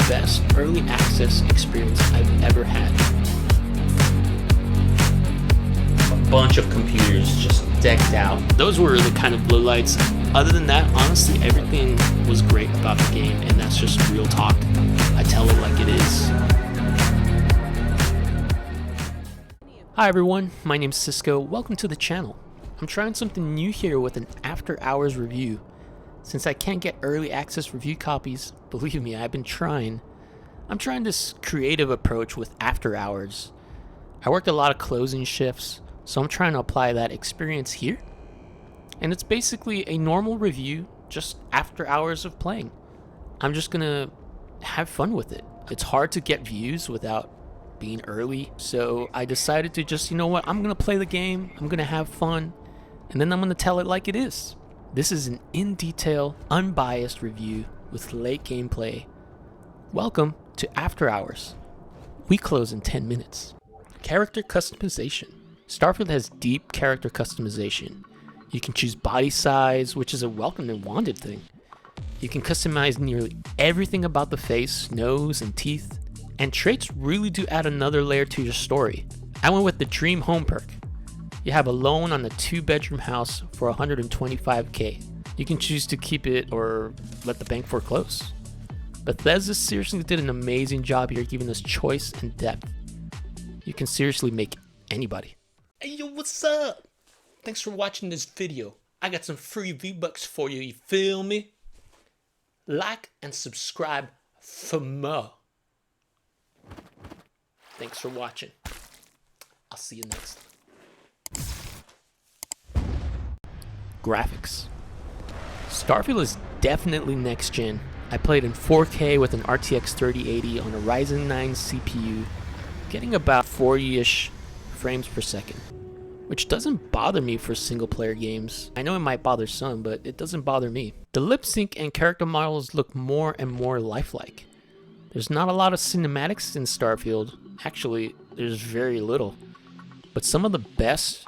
best early access experience I've ever had. A bunch of computers just decked out. Those were the kind of lowlights. Other than that, honestly, everything was great about the game, and that's just real talk. I tell it like it is. Hi everyone, my name's Cisco. Welcome to the channel. I'm trying something new here with an After Hours review. Since I can't get early access review copies, believe me, I've been trying. I'm trying this creative approach with After Hours. I worked a lot of closing shifts, so I'm trying to apply that experience here. And it's basically a normal review, just after hours of playing. I'm just gonna have fun with it. It's hard to get views without being early, so I decided to just, you know what, I'm gonna play the game, I'm gonna have fun, and then I'm gonna tell it like it is. This is an in-detail, unbiased review with late gameplay. Welcome to After Hours. We close in 10 minutes. Character customization. Starfield has deep character customization. You can choose body size, which is a welcome and wanted thing. You can customize nearly everything about the face, nose, and teeth. And traits really do add another layer to your story. I went with the Dream Home perk. You have a loan on a 2-bedroom house for $125K. You can choose to keep it or let the bank foreclose. Bethesda seriously did an amazing job here, giving us choice and depth. You can seriously make anybody. Hey yo, what's up? Thanks for watching this video. I got some free V-Bucks for you, you feel me? Like and subscribe for more. Thanks for watching. I'll see you next. Graphics. Starfield is definitely next gen. I played in 4K with an RTX 3080 on a Ryzen 9 CPU, getting about 40-ish frames per second, which doesn't bother me for single player games. I know it might bother some, but it doesn't bother me. The lip sync and character models look more and more lifelike. There's not a lot of cinematics in Starfield. Actually, there's very little. But some of the best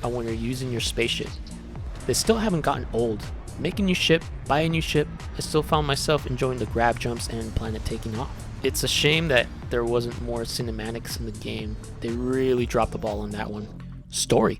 are when you're using your spaceship. They still haven't gotten old. Make a new ship, buy a new ship. I still found myself enjoying the grab jumps and planet taking off. It's a shame that there wasn't more cinematics in the game. They really dropped the ball on that one. Story.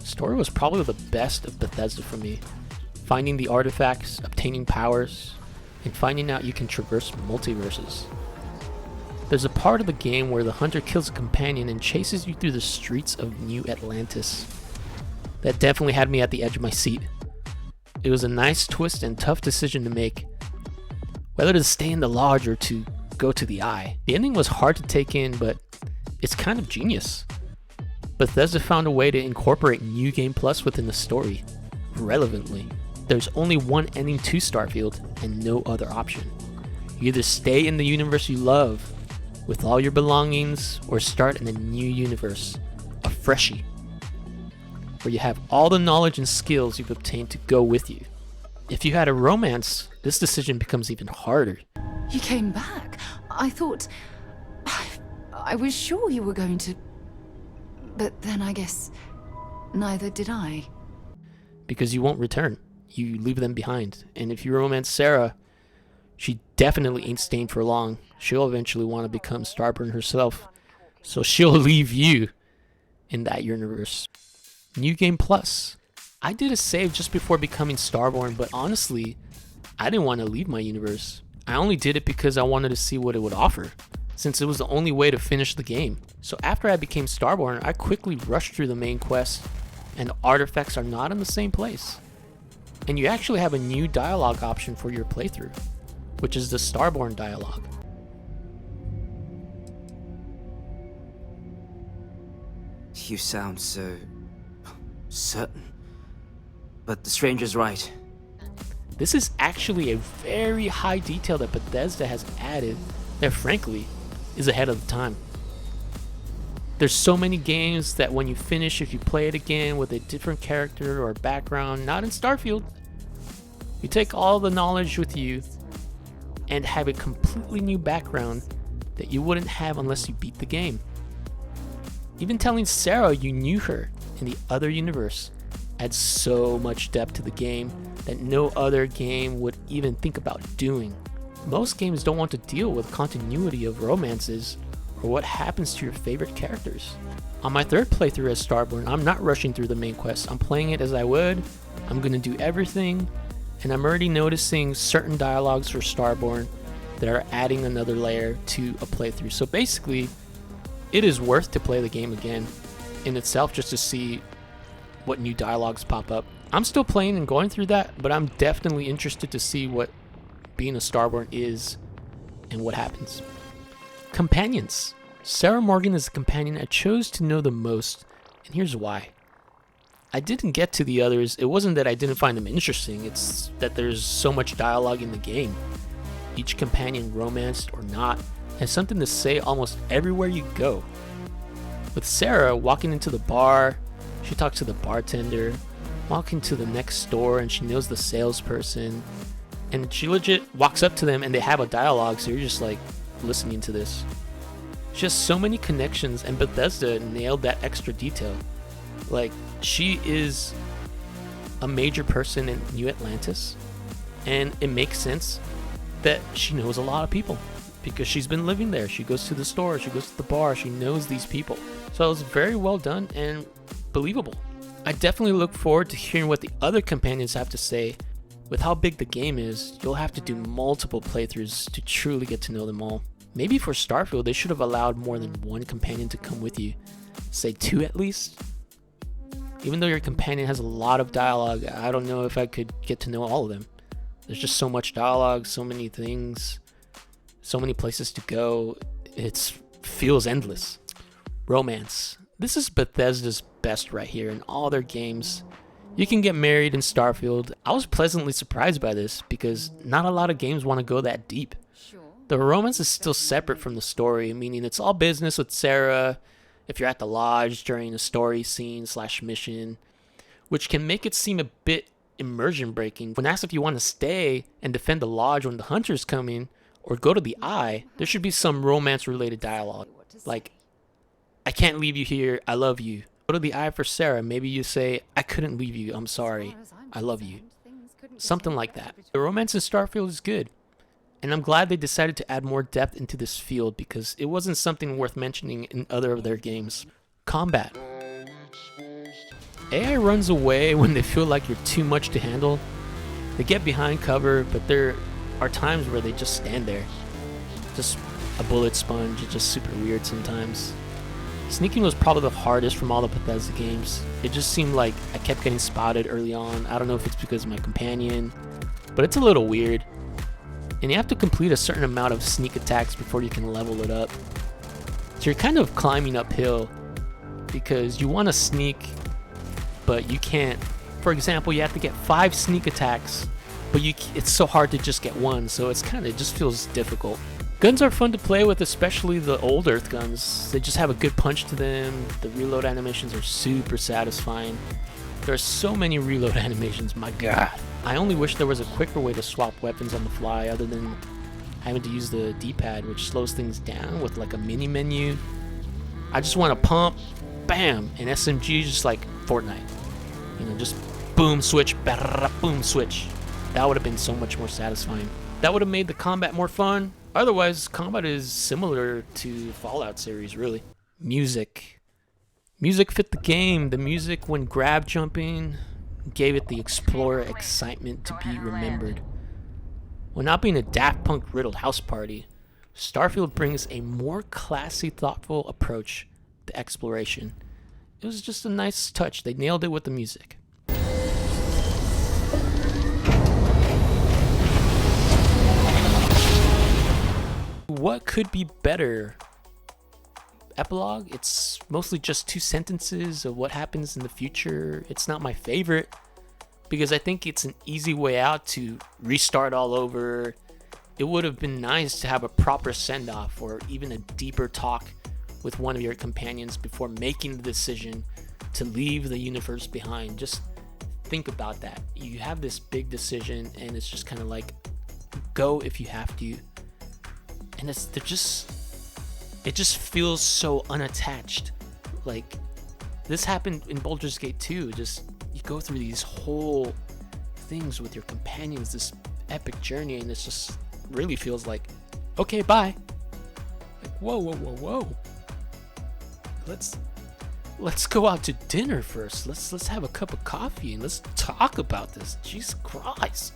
Story was probably the best of Bethesda for me. Finding the artifacts, obtaining powers, and finding out you can traverse multiverses. There's a part of the game where the hunter kills a companion and chases you through the streets of New Atlantis. That definitely had me at the edge of my seat. It was a nice twist and tough decision to make, whether to stay in the lodge or to go to the Eye. The ending was hard to take in, but it's kind of genius. Bethesda found a way to incorporate New Game Plus within the story, relevantly. There's only one ending to Starfield and no other option. You either stay in the universe you love with all your belongings or start in a new universe, a freshie, where you have all the knowledge and skills you've obtained to go with you. If you had a romance, this decision becomes even harder. You came back. I thought... I was sure you were going to... But then I guess neither did I. Because you won't return. You leave them behind. And if you romance Sarah, she definitely ain't staying for long. She'll eventually want to become Starburn herself. So she'll leave you in that universe. New Game Plus. I did a save just before becoming Starborn, but honestly, I didn't want to leave my universe. I only did it because I wanted to see what it would offer, since it was the only way to finish the game. So after I became Starborn, I quickly rushed through the main quest, and the artifacts are not in the same place. And you actually have a new dialogue option for your playthrough, which is the Starborn dialogue. You sound so... certain. But the stranger's right. This is actually a very high detail that Bethesda has added that frankly is ahead of the time. There's so many games that when you finish, if you play it again with a different character or background, not in Starfield, you take all the knowledge with you and have a completely new background that you wouldn't have unless you beat the game. Even telling Sarah you knew her in the other universe adds so much depth to the game that no other game would even think about doing. Most games don't want to deal with continuity of romances or what happens to your favorite characters. On my third playthrough as Starborn, I'm not rushing through the main quest. I'm playing it as I would. I'm gonna do everything, and I'm already noticing certain dialogues for Starborn that are adding another layer to a playthrough. So basically, it is worth to play the game again in itself just to see what new dialogues pop up. I'm still playing and going through that, but I'm definitely interested to see what being a Starborn is and what happens. Companions. Sarah Morgan is the companion I chose to know the most, and here's why. I didn't get to the others. It wasn't that I didn't find them interesting, it's that there's so much dialogue in the game. Each companion, romanced or not, has something to say almost everywhere you go. With Sarah, walking into the bar, she talks to the bartender, walking to the next store and she knows the salesperson, and she legit walks up to them and they have a dialogue, so you're just like listening to this. Just so many connections, and Bethesda nailed that extra detail. Like, she is a major person in New Atlantis, and it makes sense that she knows a lot of people because she's been living there. She goes to the store, she goes to the bar, she knows these people. So it was very well done and believable. I definitely look forward to hearing what the other companions have to say. With how big the game is, you'll have to do multiple playthroughs to truly get to know them all. Maybe for Starfield, they should have allowed more than one companion to come with you. Say 2 at least. Even though your companion has a lot of dialogue, I don't know if I could get to know all of them. There's just so much dialogue, so many things, so many places to go. It feels endless. Romance. This is Bethesda's best right here in all their games. You can get married in Starfield. I was pleasantly surprised by this because not a lot of games want to go that deep. The romance is still separate from the story, meaning it's all business with Sarah if you're at the lodge during a story scene / mission, which can make it seem a bit immersion breaking. When asked if you want to stay and defend the lodge when the hunter's coming or go to the Eye, there should be some romance related dialogue. Like, I can't leave you here, I love you. Go to the Eye for Sarah, maybe you say, I couldn't leave you, I'm sorry, I love you. Something like that. The romance in Starfield is good. And I'm glad they decided to add more depth into this field because it wasn't something worth mentioning in other of their games. Combat. AI runs away when they feel like you're too much to handle. They get behind cover, but there are times where they just stand there. Just a bullet sponge, it's just super weird sometimes. Sneaking was probably the hardest from all the Bethesda games. It just seemed like I kept getting spotted early on. I don't know if it's because of my companion, but it's a little weird. And you have to complete a certain amount of sneak attacks before you can level it up. So you're kind of climbing uphill because you want to sneak, but you can't. For example, you have to get 5 sneak attacks, but it's so hard to just get one, so it just feels difficult. Guns are fun to play with, especially the old Earth guns. They just have a good punch to them. The reload animations are super satisfying. There are so many reload animations, my god. I only wish there was a quicker way to swap weapons on the fly other than having to use the D-pad, which slows things down with like a mini menu. I just want to pump, bam, and SMG just like Fortnite. You know, just boom, switch, boom, switch. That would have been so much more satisfying. That would have made the combat more fun. Otherwise, combat is similar to Fallout series, really. Music. Music fit the game. The music when grab jumping gave it the explorer excitement to be remembered. When not being a Daft Punk riddled house party, Starfield brings a more classy, thoughtful approach to exploration. It was just a nice touch. They nailed it with the music. What could be better? Epilogue, it's mostly just 2 sentences of what happens in the future. It's not my favorite because I think it's an easy way out to restart all over. It would have been nice to have a proper send-off or even a deeper talk with one of your companions before making the decision to leave the universe behind. Just think about that. You have this big decision and it's just kind of like, go if you have to. And it just feels so unattached. Like, this happened in Baldur's Gate 2. Just, you go through these whole things with your companions, this epic journey, and it's just really feels like, okay, bye. Like, whoa. Let's go out to dinner first. Let's have a cup of coffee and let's talk about this. Jesus Christ.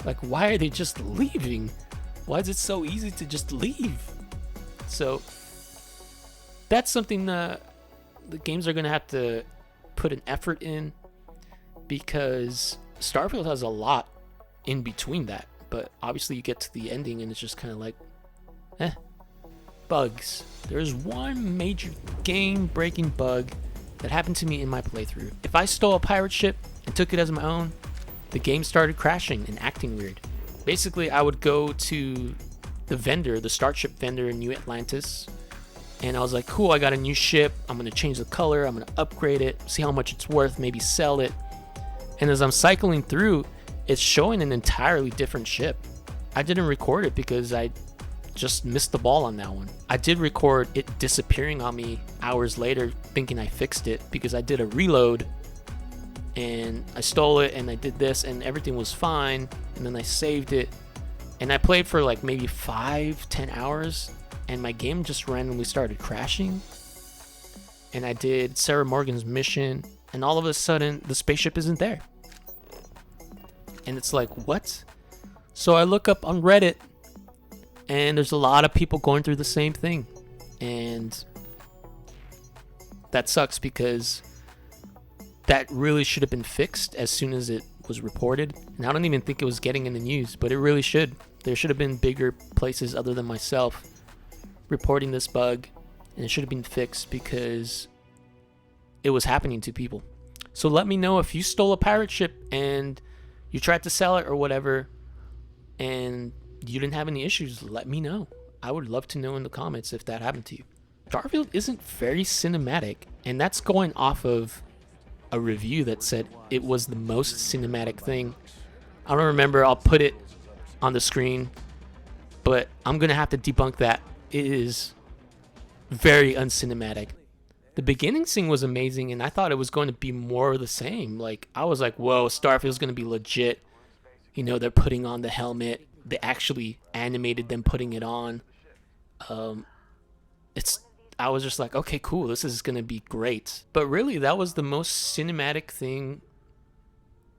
Like, why are they just leaving? Why is it so easy to just leave? So that's something the games are going to have to put an effort in, because Starfield has a lot in between that. But obviously you get to the ending and it's just kind of like, bugs. There's one major game-breaking bug that happened to me in my playthrough. If I stole a pirate ship and took it as my own, the game started crashing and acting weird. Basically, I would go to the vendor, the starship vendor in New Atlantis, and I was like, cool, I got a new ship. I'm going to change the color. I'm going to upgrade it, see how much it's worth, maybe sell it. And as I'm cycling through, it's showing an entirely different ship. I didn't record it because I just missed the ball on that one. I did record it disappearing on me hours later, thinking I fixed it, because I did a reload and I stole it and I did this and everything was fine, and then I saved it and I played for like maybe 5-10 hours and my game just randomly started crashing. And I did Sarah Morgan's mission and all of a sudden the spaceship isn't there. And it's like, what? So I look up on Reddit and there's a lot of people going through the same thing. And that sucks, because that really should have been fixed as soon as it was reported. And I don't even think it was getting in the news, but it really should. There should have been bigger places other than myself reporting this bug, and it should have been fixed because it was happening to people. So let me know if you stole a pirate ship and you tried to sell it or whatever, and you didn't have any issues. Let me know. I would love to know in the comments if that happened to you. Starfield isn't very cinematic, and that's going off of a review that said it was the most cinematic thing. I don't remember. I'll put it on the screen, but I'm gonna have to debunk that. It is very uncinematic. The beginning scene was amazing, and I thought it was going to be more of the same. Like, I was like, whoa, Starfield's gonna be legit. You know, they're putting on the helmet. They actually animated them putting it on. I was just like, okay, cool, this is gonna be great. But really, that was the most cinematic thing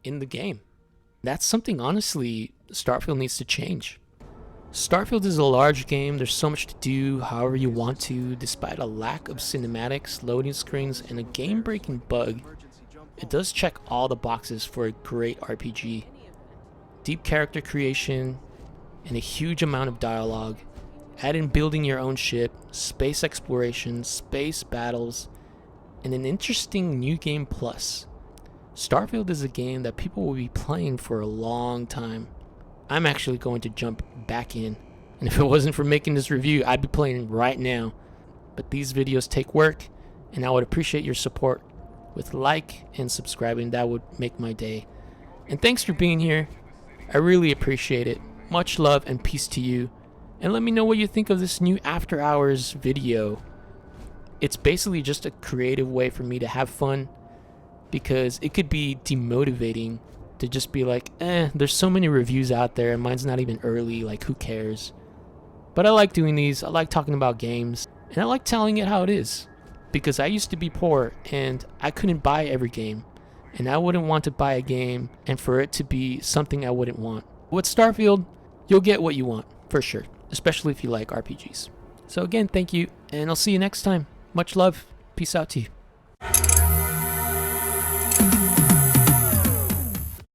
in the game. That's something, honestly, Starfield needs to change. Starfield is a large game. There's so much to do however you want to. Despite a lack of cinematics, loading screens, and a game-breaking bug, it does check all the boxes for a great RPG. Deep character creation and a huge amount of dialogue. Add in building your own ship, space exploration, space battles, and an interesting new game plus. Starfield is a game that people will be playing for a long time. I'm actually going to jump back in, and if it wasn't for making this review, I'd be playing right now. But these videos take work, and I would appreciate your support with like and subscribing. That would make my day. And thanks for being here. I really appreciate it. Much love and peace to you. And let me know what you think of this new After Hours video. It's basically just a creative way for me to have fun, because it could be demotivating to just be like, there's so many reviews out there and mine's not even early, like who cares? But I like doing these. I like talking about games, and I like telling it how it is, because I used to be poor and I couldn't buy every game, and I wouldn't want to buy a game and for it to be something I wouldn't want. With Starfield, you'll get what you want, for sure, especially if you like RPGs. So again, thank you, and I'll see you next time. Much love. Peace out to you.